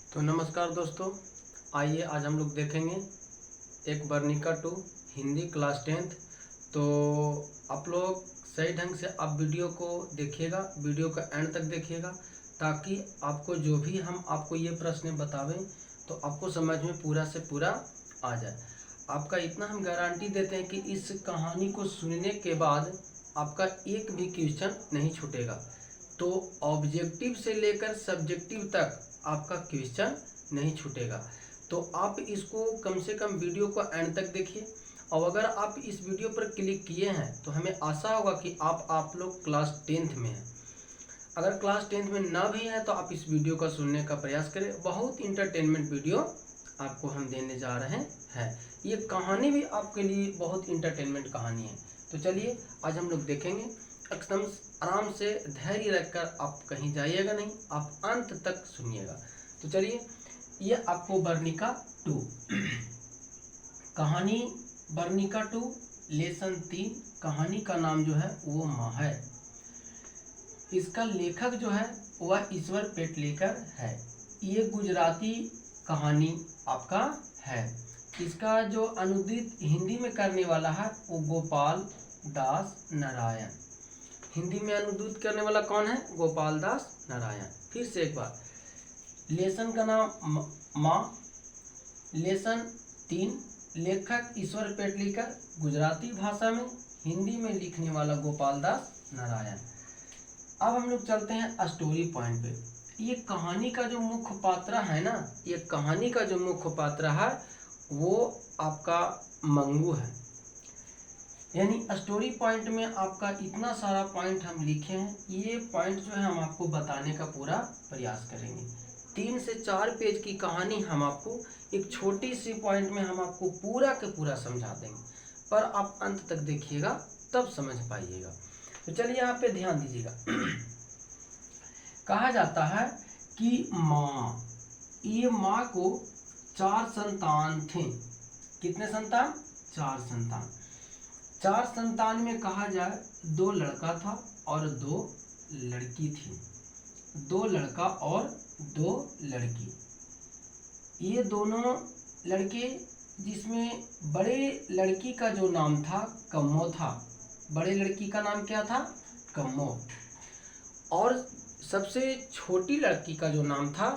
तो नमस्कार दोस्तों, आइए आज हम लोग देखेंगे एक Varnika to Hindi class 10th। तो आप लोग सही ढंग से आप वीडियो को देखिएगा, वीडियो का एंड तक देखिएगा, ताकि आपको जो भी हम आपको ये प्रश्न बतावें तो आपको समझ में पूरा से पूरा आ जाए। आपका इतना हम गारंटी देते हैं कि इस कहानी को सुनने के बाद आपका एक भी क्वेश्चन नहीं छूटेगा। तो ऑब्जेक्टिव से लेकर सब्जेक्टिव तक आपका क्वेश्चन नहीं छूटेगा। तो आप इसको कम से कम वीडियो को एंड तक देखिए, और अगर आप इस वीडियो पर क्लिक किए हैं तो हमें आशा होगा कि आप लोग क्लास 10th में हैं। अगर क्लास 10th में ना भी है तो आप इस वीडियो का सुनने का प्रयास करें। बहुत इंटरटेनमेंट वीडियो आपको हम देने जा रहे हैं। ये कहानी भी आपके लिए बहुत इंटरटेनमेंट कहानी है। तो चलिए आज हम लोग देखेंगे। एकदम आराम से धैर्य रखकर आप कहीं जाइएगा नहीं, आप अंत तक सुनिएगा। तो चलिए, ये आपको वर्णिका 2 कहानी, वर्णिका 2 लेसन 3। कहानी का नाम जो है वो माँ है। इसका लेखक जो है वह ईश्वर पेटलेकर है। ये गुजराती कहानी आपका है। इसका जो अनुदित हिंदी में करने वाला है वो गोपाल दास नारायण। हिंदी में अनुदित करने वाला कौन है? गोपाल दास नारायण। फिर से एक बार, लेसन का नाम माँ, लेसन 3, लेखक ईश्वर पेटलेकर, गुजराती भाषा में, हिंदी में लिखने वाला गोपाल दास नारायण। अब हम लोग चलते हैं स्टोरी पॉइंट पे। ये कहानी का जो मुख्य पात्र है ना, ये कहानी का जो मुख्य पात्र है वो आपका मंगू है। यानी स्टोरी पॉइंट में आपका इतना सारा पॉइंट हम लिखे हैं, ये पॉइंट जो है हम आपको बताने का पूरा प्रयास करेंगे। 3 से 4 पेज की कहानी हम आपको एक छोटी सी पॉइंट में हम आपको पूरा के पूरा समझा देंगे, पर आप अंत तक देखिएगा तब समझ पाइएगा। तो चलिए यहाँ पे ध्यान दीजिएगा। कहा जाता है कि माँ, ये माँ को 4 संतान थे। कितने संतान? 4 संतान। 4 संतान में कहा जाए 2 लड़का था और 2 लड़की थी। 2 लड़का और 2 लड़की। ये दोनों लड़के, जिसमें बड़े लड़की का जो नाम था कम्मो था। बड़े लड़की का नाम क्या था? कम्मो। और सबसे छोटी लड़की का जो नाम था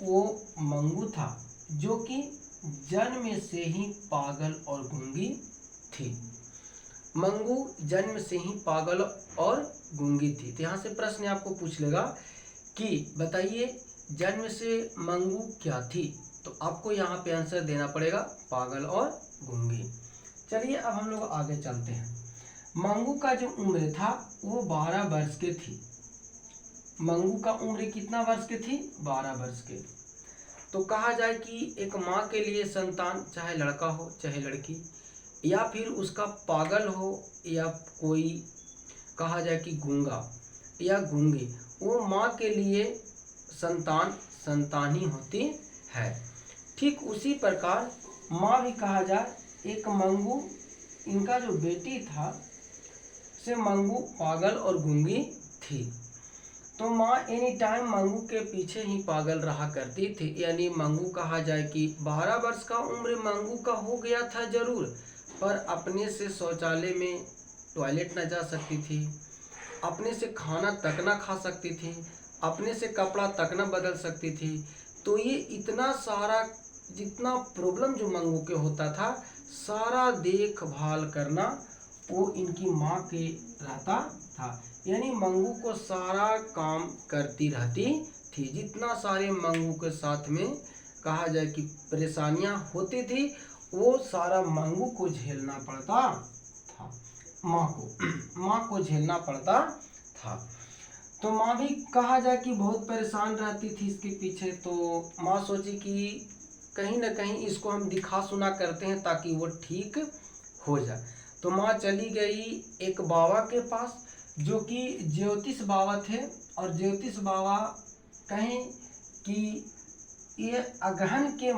वो मंगू था, जो कि जन्म से ही पागल और गूंगी थी। मंगू जन्म से ही पागल और गूंगी थी। तो यहाँ से प्रश्न आपको पूछ लेगा कि बताइए जन्म से मंगू क्या थी, तो आपको यहाँ पे आंसर देना पड़ेगा पागल और गूंगी। चलिए अब हम लोग आगे चलते हैं। मंगू का जो उम्र था वो 12 वर्ष के थी। मंगू का उम्र कितना वर्ष के थी? 12 वर्ष के। तो कहा जाए कि एक माँ के लिए संतान, चाहे लड़का हो चाहे लड़की, या फिर उसका पागल हो या कोई कहा जाए कि गूंगा या गूंगी, वो माँ के लिए संतान ही होती है। ठीक उसी प्रकार माँ भी कहा जाए, एक मंगू, इनका जो बेटी था से मंगू पागल और गूंगी थी। तो माँ एनी टाइम मंगू के पीछे ही पागल रहा करती थी। यानी मंगू कहा जाए कि 12 वर्ष का उम्र मंगू का हो गया था जरूर, पर अपने से शौचालय में टॉयलेट न जा सकती थी, अपने से खाना तक न खा सकती थी, अपने से कपड़ा तक न बदल सकती थी। तो ये इतना सारा जितना प्रॉब्लम जो मंगू के होता था, सारा देखभाल करना वो इनकी माँ के रहता था। यानी मंगू को सारा काम करती रहती थी। जितना सारे मंगू के साथ में कहा जाए कि परेशानियां होती थी, वो सारा मंगू को झेलना पड़ता था। माँ को झेलना पड़ता था। तो माँ भी कहा जाए कि बहुत परेशान रहती थी इसके पीछे। तो माँ सोची कि कहीं ना कहीं इसको हम दिखा सुना करते हैं ताकि वो ठीक हो जाए। तो माँ चली गई एक बाबा के पास, जो कि ज्योतिष बाबा थे। और ज्योतिष बाबा कहें कि ये अगहन के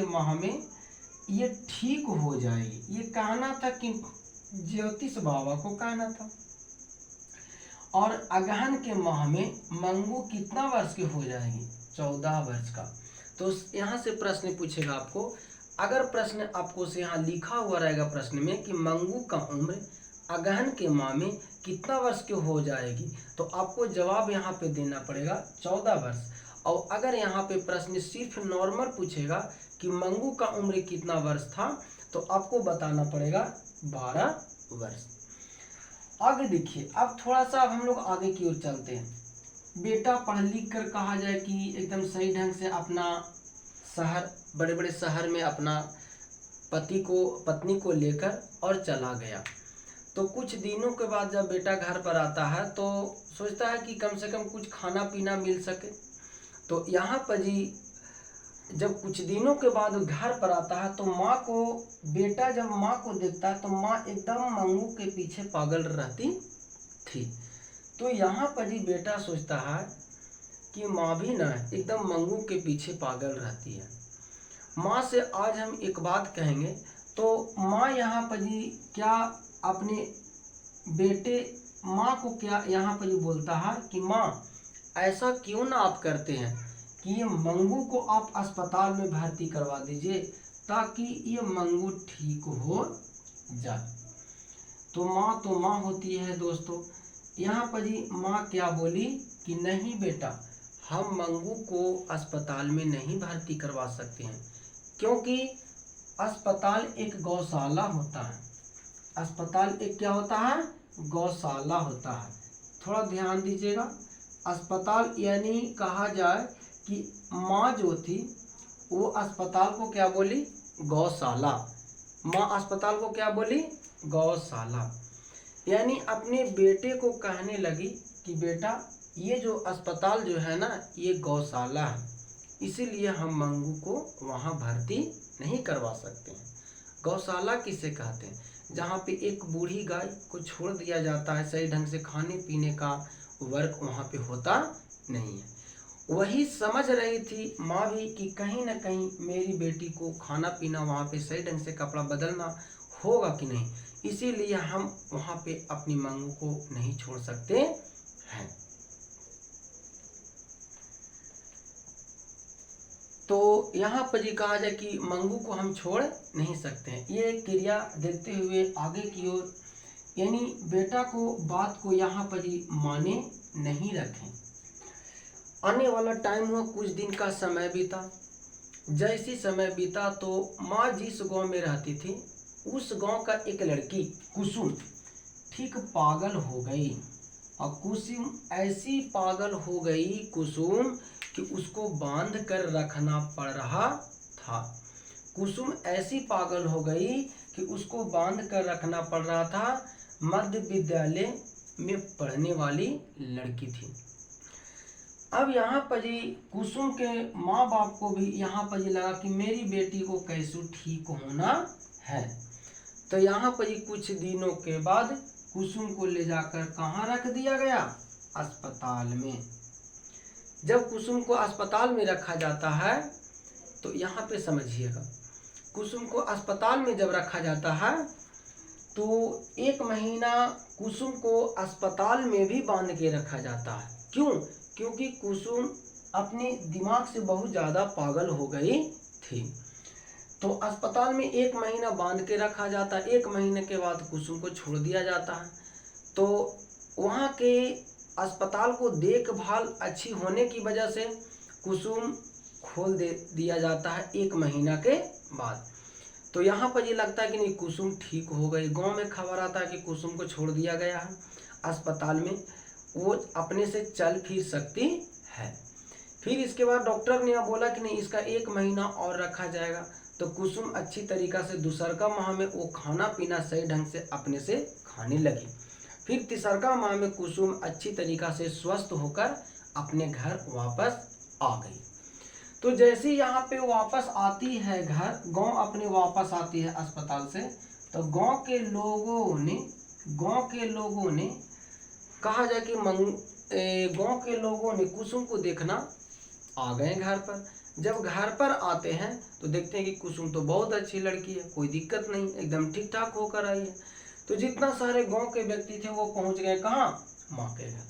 माह में ये ठीक हो जाएगी। ये कहना था कि ज्योतिष बाबा को कहना था। और अगहन के माह में मंगू कितना वर्ष की हो जाएगी? 14 वर्ष का। तो यहाँ से प्रश्न पूछेगा आपको, अगर प्रश्न आपको से यहाँ लिखा हुआ रहेगा प्रश्न में कि मंगू का उम्र अगहन के माह में कितना वर्ष की हो जाएगी, तो आपको जवाब यहाँ पे देना पड़ेगा 14 वर्ष। और अगर यहाँ पे प्रश्न सिर्फ नॉर्मल पूछेगा कि मंगू का उम्र कितना वर्ष था, तो आपको बताना पड़ेगा 12 वर्ष। आगे देखिए, अब थोड़ा सा अब हम लोग आगे की ओर चलते हैं। बेटा पढ़ लिख कर कहा जाए कि एकदम सही ढंग से अपना शहर, बड़े बड़े शहर में अपना पत्नी को लेकर और चला गया। तो कुछ दिनों के बाद जब बेटा घर पर आता है तो सोचता है कि कम से कम कुछ खाना पीना मिल सके। तो यहाँ पर जी जब कुछ दिनों के बाद घर पर आता है तो बेटा जब माँ को देखता है तो माँ एकदम मंगू के पीछे पागल रहती थी। तो यहाँ पर जी बेटा सोचता है कि माँ भी ना एकदम मंगू के पीछे पागल रहती है। माँ से आज हम एक बात कहेंगे। तो माँ यहाँ पर जी क्या अपने बेटे माँ को क्या यहाँ पर जी बोलता है कि माँ ऐसा क्यों ना आप करते हैं कि ये मंगू को आप अस्पताल में भर्ती करवा दीजिए ताकि ये मंगू ठीक हो जाए। तो माँ होती है दोस्तों। यहाँ पर जी माँ क्या बोली कि नहीं बेटा, हम मंगू को अस्पताल में नहीं भर्ती करवा सकते हैं, क्योंकि अस्पताल एक गौशाला होता है। अस्पताल एक क्या होता है? गौशाला होता है। थोड़ा ध्यान दीजिएगा। अस्पताल यानी कहा जाए कि माँ जो थी वो अस्पताल को क्या बोली? गौशाला। माँ अस्पताल को क्या बोली? गौशाला। यानी अपने बेटे को कहने लगी कि बेटा ये जो अस्पताल जो है ना ये गौशाला है, इसीलिए हम मंगू को वहाँ भर्ती नहीं करवा सकते हैं। गौशाला किसे कहते हैं? जहाँ पे एक बूढ़ी गाय को छोड़ दिया जाता है, सही ढंग से खाने पीने का वर्क वहाँ पे होता नहीं है। वही समझ रही थी माँ भी कि कहीं ना कहीं मेरी बेटी को खाना पीना वहाँ पे सही ढंग से कपड़ा बदलना होगा कि नहीं, इसीलिए हम वहाँ पे अपनी मंगू को नहीं छोड़ सकते हैं। तो यहाँ पर जी कहा जाए कि मंगू को हम छोड़ नहीं सकते हैं। ये क्रिया देखते हुए आगे की ओर, यानी बेटा को बात को यहाँ पर जी माने नहीं रखें। आने वाला टाइम हुआ, कुछ दिन का समय बीता। जैसी समय बीता तो माँ जिस गांव में रहती थी उस गांव का एक लड़की कुसुम ठीक पागल हो गई। और कुसुम ऐसी पागल हो गई कुसुम कि उसको बांध कर रखना पड़ रहा था। कुसुम ऐसी पागल हो गई कि उसको बांध कर रखना पड़ रहा था। मध्य विद्यालय में पढ़ने वाली लड़की थी। अब यहाँ पर जी कुसुम के माँ बाप को भी यहाँ पर जी लगा कि मेरी बेटी को कैसे ठीक होना है। तो यहाँ पर जी कुछ दिनों के बाद कुसुम को ले जाकर कहाँ रख दिया गया? अस्पताल में। जब कुसुम को अस्पताल में रखा जाता है तो यहाँ पे समझिएगा, कुसुम को अस्पताल में जब रखा जाता है तो 1 महीना कुसुम को अस्पताल में भी बांध के रखा जाता है। क्यों? क्योंकि कुसुम अपने दिमाग से बहुत ज़्यादा पागल हो गई थी। तो अस्पताल में 1 महीना बांध के रखा जाता है। 1 महीने के बाद कुसुम को छोड़ दिया जाता है। तो वहाँ के अस्पताल को देखभाल अच्छी होने की वजह से कुसुम खोल दिया जाता है 1 महीना के बाद। तो यहाँ पर ये लगता है कि नहीं कुसुम ठीक हो गई। गांव में खबर आता है कि कुसुम को छोड़ दिया गया है अस्पताल में, वो अपने से चल फिर सकती है। फिर इसके बाद डॉक्टर ने बोला कि नहीं इसका 1 महीना और रखा जाएगा। तो कुसुम अच्छी तरीक़ा से दूसरका माह में वो खाना पीना सही ढंग से अपने से खाने लगी। फिर तीसरका माह में कुसुम अच्छी तरीक़ा से स्वस्थ होकर अपने घर वापस आ गई। तो जैसे यहाँ पे वापस आती है घर, गांव अपने वापस आती है अस्पताल से, तो गांव के लोगों ने कहा जाए कि गांव के लोगों ने कुसुम को देखना आ गए घर पर। जब घर पर आते हैं तो देखते हैं कि कुसुम तो बहुत अच्छी लड़की है, कोई दिक्कत नहीं, एकदम ठीक ठाक होकर आई है। तो जितना सारे गांव के व्यक्ति थे वो पहुंच गए कहाँ? माँ के घर।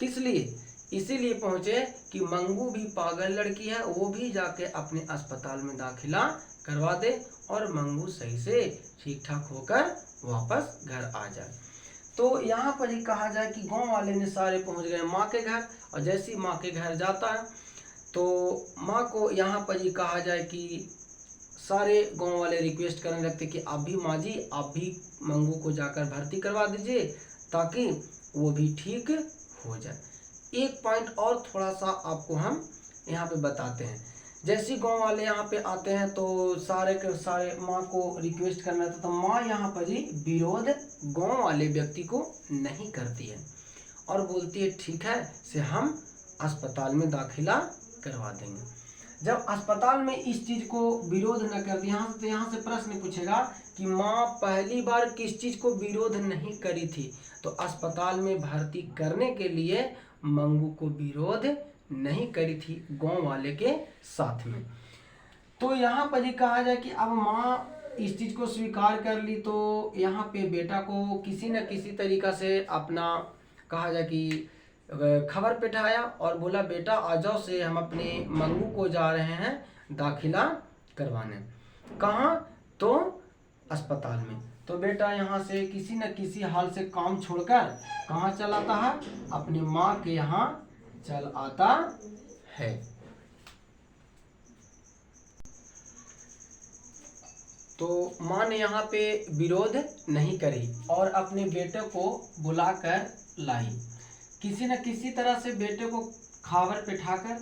किस लिए? इसीलिए पहुंचे कि मंगू भी पागल लड़की है, वो भी जाके अपने अस्पताल में दाखिला करवा दे और मंगू सही से ठीक ठाक होकर वापस घर आ जाए। तो यहाँ पर ही कहा जाए कि गांव वाले ने सारे पहुंच गए माँ के घर, और जैसे ही माँ के घर जाता है तो माँ को यहाँ पर ही कहा जाए कि सारे गांव वाले रिक्वेस्ट करने लगते कि आप भी माँ जी, आप भी मंगू को जाकर भर्ती करवा दीजिए ताकि वो भी ठीक हो जाए। एक पॉइंट और थोड़ा सा आपको हम यहाँ पे बताते हैं। जैसे गांव वाले यहाँ पे आते हैं तो सारे के सारे माँ को रिक्वेस्ट करना था, तो माँ यहाँ पर ही विरोध गांव वाले व्यक्ति को नहीं करती है और बोलती है ठीक है से हम अस्पताल में दाखिला करवा देंगे। जब अस्पताल में इस चीज को विरोध न कर दिया, यहाँ से प्रश्न पूछेगा कि माँ पहली बार किस चीज को विरोध नहीं करी थी, तो अस्पताल में भर्ती करने के लिए मंगू को विरोध नहीं करी थी गांव वाले के साथ में। तो यहाँ पर ही कहा जाए कि अब माँ इस चीज को स्वीकार कर ली, तो यहाँ पे बेटा को किसी न किसी तरीका से अपना कहा जाए कि खबर पिठाया और बोला बेटा आ जाओ से हम अपने मंगू को जा रहे हैं दाखिला करवाने। कहाँ? तो अस्पताल में। तो बेटा यहाँ से किसी न किसी हाल से काम छोड़कर कहाँ चल आता है? अपने माँ के यहाँ चल आता है। तो माँ ने यहाँ पे विरोध नहीं करी और अपने बेटे को बुलाकर लाई। किसी न किसी तरह से बेटे को खबर पिठाकर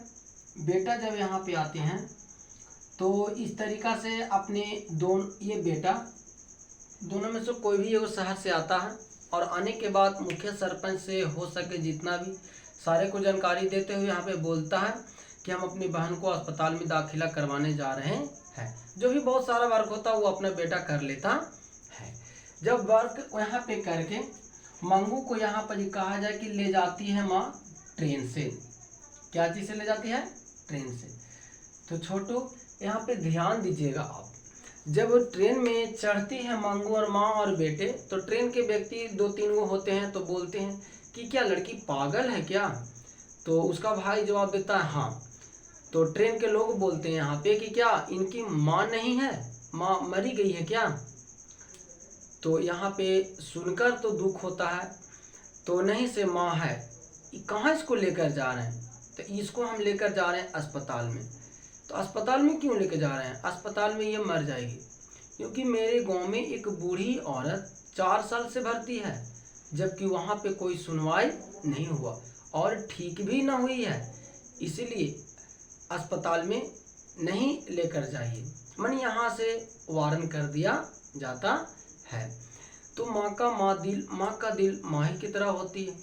बेटा जब यहाँ पे आते हैं तो इस तरीका से अपने ये बेटा दोनों में से कोई भी एक शहर से आता है और आने के बाद मुखिया सरपंच से हो सके जितना भी सारे को जानकारी देते हुए यहाँ पे बोलता है कि हम अपनी बहन को अस्पताल में दाखिला करवाने जा रहे हैं। जो भी बहुत सारा वर्क होता है वो अपना बेटा कर लेता है। जब वर्क यहाँ पे करके मंगू को यहाँ पर कहा जाए कि ले जाती है माँ ट्रेन से। क्या चीज़ से ले जाती है? ट्रेन से। तो छोटू यहाँ पे ध्यान दीजिएगा आप, जब ट्रेन में चढ़ती है मंगू और माँ और बेटे, तो ट्रेन के व्यक्ति 2-3 वो होते हैं तो बोलते हैं कि क्या लड़की पागल है क्या? तो उसका भाई जवाब देता है हाँ। तो ट्रेन के लोग बोलते हैं यहाँ पे कि क्या इनकी माँ नहीं है, माँ मरी गई है क्या? तो यहाँ पे सुनकर तो दुख होता है, तो नहीं से माँ है। कहाँ इसको लेकर जा रहे हैं? तो इसको हम लेकर जा रहे हैं अस्पताल में। तो अस्पताल में क्यों लेकर जा रहे हैं? अस्पताल में ये मर जाएगी, क्योंकि मेरे गांव में एक बूढ़ी औरत 4 साल से भर्ती है, जबकि वहाँ पे कोई सुनवाई नहीं हुआ और ठीक भी ना हुई है, इसलिए अस्पताल में नहीं लेकर जाइए। मन यहाँ से वारन कर दिया जाता है। तो माँ का दिल माँ ही की तरह होती है।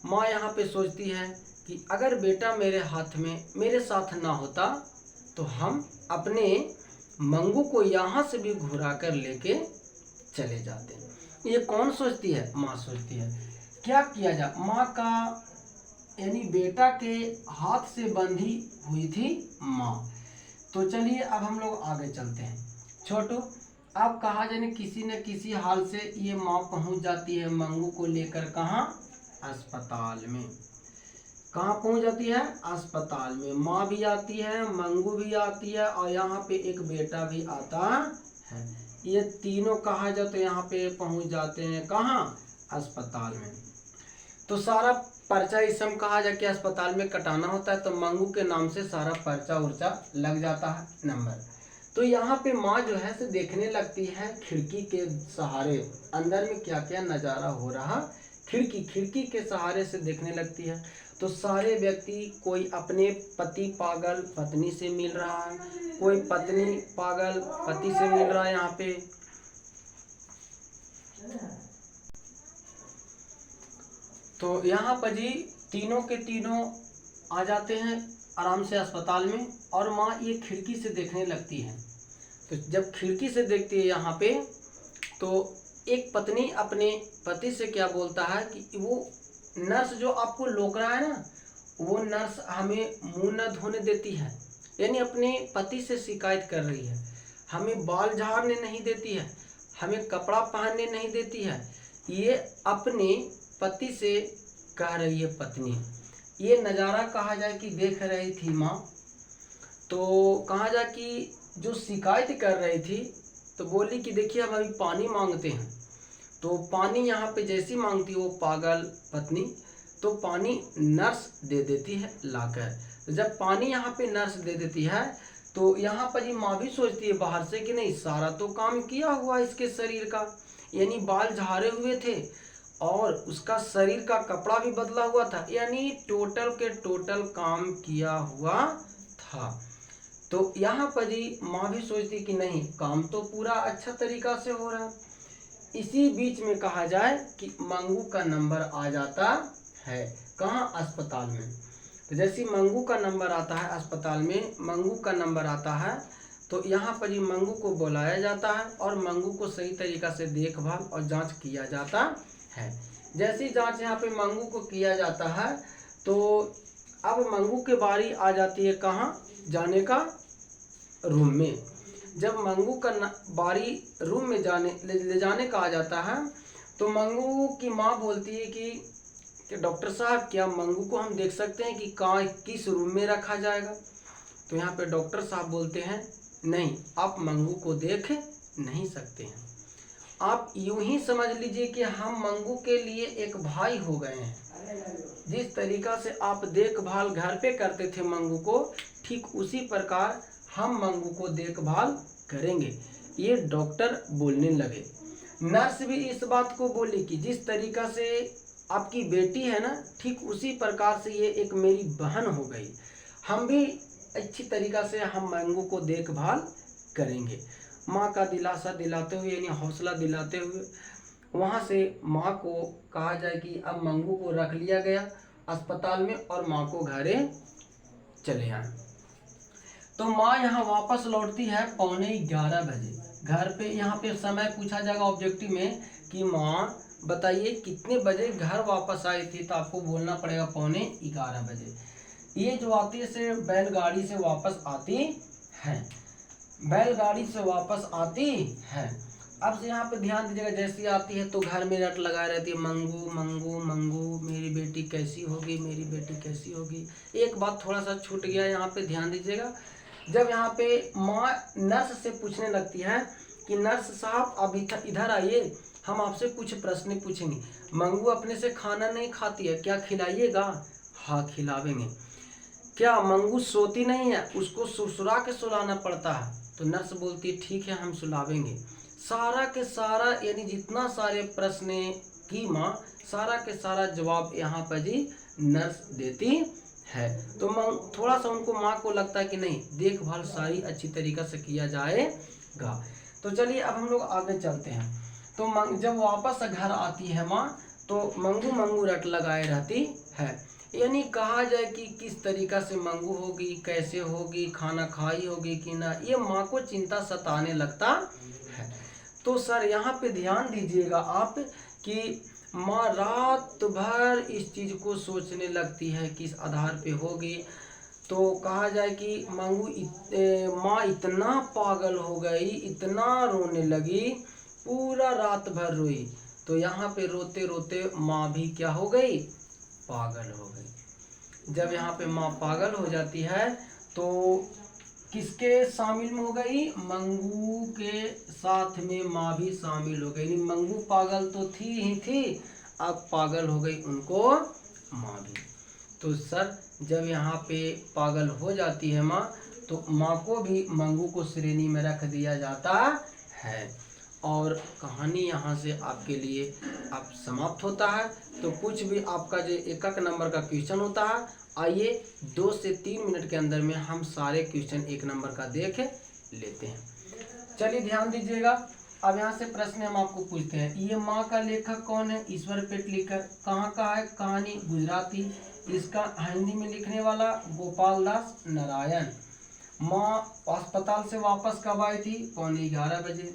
माँ यहाँ पे सोचती है कि अगर बेटा मेरे हाथ में मेरे साथ ना होता तो हम अपने मंगू को यहाँ से भी घुरा कर लेके चले जाते। ये कौन सोचती है? माँ सोचती है। क्या किया जाए? माँ का यानी बेटा के हाथ से बंधी हुई थी माँ। तो चलिए अब हम लोग आगे चलते हैं। छोटू अब कहा जाए किसी न किसी हाल से ये माँ पहुँच जाती है मंगू को लेकर। कहाँ? अस्पताल में। कहाँ पहुँच जाती है? अस्पताल में। माँ भी आती है, मंगू भी आती है और यहाँ पे एक बेटा भी आता है। ये तीनों कहा जाए तो यहाँ पे पहुँच जाते हैं कहाँ? अस्पताल में। तो सारा पर्चा इस समय कहा जाए कि अस्पताल में कटाना होता है, तो मंगू के नाम से सारा पर्चा उर्चा लग जाता है नंबर। तो यहाँ पे माँ जो है से देखने लगती है खिड़की के सहारे अंदर में क्या क्या नज़ारा हो रहा। खिड़की के सहारे से देखने लगती है। तो सारे व्यक्ति, कोई अपने पति पागल पत्नी से मिल रहा है, कोई पत्नी पागल पति से मिल रहा है यहाँ पे। तो यहाँ पर जी तीनों के तीनों आ जाते हैं आराम से अस्पताल में और माँ ये खिड़की से देखने लगती है। तो जब खिड़की से देखती है यहाँ पे, तो एक पत्नी अपने पति से क्या बोलता है कि वो नर्स जो आपको लोक रहा है ना, वो नर्स हमें मुंह न धोने देती है, यानी अपने पति से शिकायत कर रही है। हमें बाल झाड़ने नहीं देती है, हमें कपड़ा पहनने नहीं देती है। ये अपने पति से कह रही है पत्नी। ये नज़ारा कहा जाए कि देख रही थी माँ, तो कहा जाए कि जो शिकायत कर रही थी तो बोली कि देखिए हम अभी पानी मांगते हैं, तो पानी यहाँ पे जैसी मांगती वो पागल पत्नी, तो पानी नर्स दे देती है लाकर। तो जब पानी यहाँ पे नर्स दे देती है तो यहाँ पर ये माँ भी सोचती है बाहर से कि नहीं, सारा तो काम किया हुआ इसके शरीर का, यानी बाल झाड़े हुए थे और उसका शरीर का कपड़ा भी बदला हुआ था, यानी टोटल के टोटल काम किया हुआ था। तो यहाँ पर ही माँ भी सोचती कि नहीं, काम तो पूरा अच्छा तरीका से हो रहा है। इसी बीच में कहा जाए कि मंगू का नंबर आ जाता है, कहाँ, अस्पताल में। तो जैसे मंगू का नंबर आता है अस्पताल में, मंगू का नंबर आता है तो यहाँ पर ही मंगू को बुलाया जाता है और मंगू को सही तरीका से देखभाल और जांच किया जाता है। जैसी जांच यहाँ पे मंगू को किया जाता है तो अब मंगू की बारी आ जाती है कहाँ जाने का, रूम में। जब मंगू का बारी रूम में ले जाने का आ जाता है तो मंगू की माँ बोलती है कि डॉक्टर साहब क्या मंगू को हम देख सकते हैं कि कहाँ किस रूम में रखा जाएगा। तो यहाँ पे डॉक्टर साहब बोलते हैं नहीं, आप मंगू को देख नहीं सकते हैं, आप यूं ही समझ लीजिए कि हम मंगू के लिए एक भाई हो गए हैं। जिस तरीका से आप देखभाल घर पे करते थे मंगू को, ठीक उसी प्रकार हम मंगू को देखभाल करेंगे, ये डॉक्टर बोलने लगे। नर्स भी इस बात को बोली कि जिस तरीका से आपकी बेटी है ना, ठीक उसी प्रकार से ये एक मेरी बहन हो गई, हम भी अच्छी तरीका से हम मंगू को देखभाल करेंगे। माँ का दिलासा दिलाते हुए यानी हौसला दिलाते हुए वहाँ से माँ को कहा जाए कि अब मंगू को रख लिया गया अस्पताल में और माँ को घरे चले आए। तो माँ यहाँ वापस लौटती है 11:15 बजे घर पे। यहाँ पे समय पूछा जाएगा ऑब्जेक्टिव में कि माँ बताइए कितने बजे घर वापस आई थी, तो आपको बोलना पड़ेगा 11:15 बजे। ये जो आती है से बैलगाड़ी से वापस आती है, बैलगाड़ी से वापस आती है। अब से यहाँ पे ध्यान दीजिएगा, जैसी आती है तो घर में रट लगाए रहती है मंगू मंगू मंगू, मेरी बेटी कैसी होगी, मेरी बेटी कैसी होगी। एक बात थोड़ा सा छूट गया, यहाँ पे ध्यान दीजिएगा। जब यहाँ पे माँ नर्स से पूछने लगती है कि नर्स साहब अब इधर आइए, हम आपसे कुछ प्रश्न पूछेंगे। मंगू अपने से खाना नहीं खाती है, क्या खिलाइएगा? हाँ खिलावेंगे। क्या मंगू सोती नहीं है, उसको सुरसुरा के सुलाना पड़ता है? तो नर्स बोलती है ठीक है हम सुलावेंगे। सारा के सारा यानी जितना सारे प्रश्न की माँ सारा के सारा जवाब यहाँ पर जी नर्स देती है। तो थोड़ा सा उनको माँ को लगता है कि नहीं देखभाल सारी अच्छी तरीक़ा से किया जाएगा। तो चलिए अब हम लोग आगे चलते हैं। तो जब वापस घर आती है माँ तो मंगू मंगू रट लगाए रहती है, यानी कहा जाए कि किस तरीक़ा से मंगू होगी, कैसे होगी, खाना खाई होगी कि ना, ये माँ को चिंता सताने लगता है। तो सर यहाँ पे ध्यान दीजिएगा आप कि माँ रात भर इस चीज़ को सोचने लगती है किस आधार पे होगी। तो कहा जाए कि माँ इतना पागल हो गई, इतना रोने लगी, पूरा रात भर रोई। तो यहाँ पे रोते रोते माँ भी क्या हो गई, पागल हो गई। जब यहाँ पे माँ पागल हो जाती है तो किसके शामिल में हो गई, मंगू के साथ में माँ भी शामिल हो गई। मंगू पागल तो थी ही थी, अब पागल हो गई उनको माँ भी। तो सर जब यहाँ पे पागल हो जाती है माँ तो माँ को भी मंगू को श्रेणी में रख दिया जाता है। और कहानी यहाँ से आपके लिए अब समाप्त होता है। तो कुछ भी आपका जो एक नंबर का क्वेश्चन होता है, आइए 2 से 3 मिनट के अंदर में हम सारे क्वेश्चन 1 नंबर का देख लेते हैं। चलिए ध्यान दीजिएगा। अब यहाँ से प्रश्न हम आपको पूछते हैं, ये माँ का लेखक कौन है? ईश्वर पेटलीकर। कहाँ का है? कहानी गुजराती। इसका हिंदी में लिखने वाला गोपाल दास नारायण। माँ अस्पताल से वापस कब आई थी? 11:15 बजे।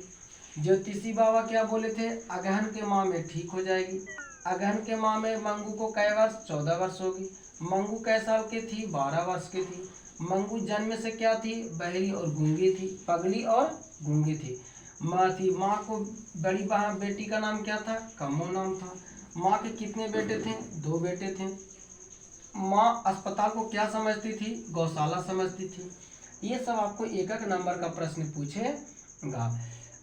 ज्योतिषी बाबा क्या बोले थे? अगहन के माह में ठीक हो जाएगी। अगहन के माह में मंगू को कै वर्ष? 14 वर्ष होगी। मंगू कै साल की थी? 12 वर्ष की थी। मंगू जन्म से क्या थी? बहरी और गूंगी थी, पगली और गूंगी थी। माँ थी, माँ को बड़ी बहन बेटी का नाम क्या था? कम्मो नाम था। माँ के कितने बेटे थे? 2 बेटे थे। माँ अस्पताल को क्या समझती थी? गौशाला समझती थी। ये सब आपको एक एक नंबर का प्रश्न पूछेगा।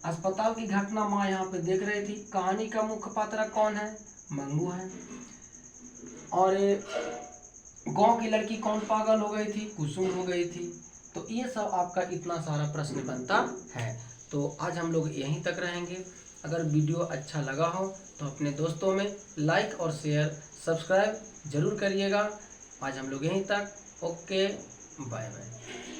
अस्पताल की घटना माँ यहाँ पे देख रही थी। कहानी का मुख्य पात्र कौन है? मंगू है। और गांव की लड़की कौन पागल हो गई थी? कुसुम हो गई थी। तो ये सब आपका इतना सारा प्रश्न बनता है। तो आज हम लोग यहीं तक रहेंगे। अगर वीडियो अच्छा लगा हो तो अपने दोस्तों में लाइक और शेयर सब्सक्राइब जरूर करिएगा। आज हम लोग यहीं तक। Okay, bye bye.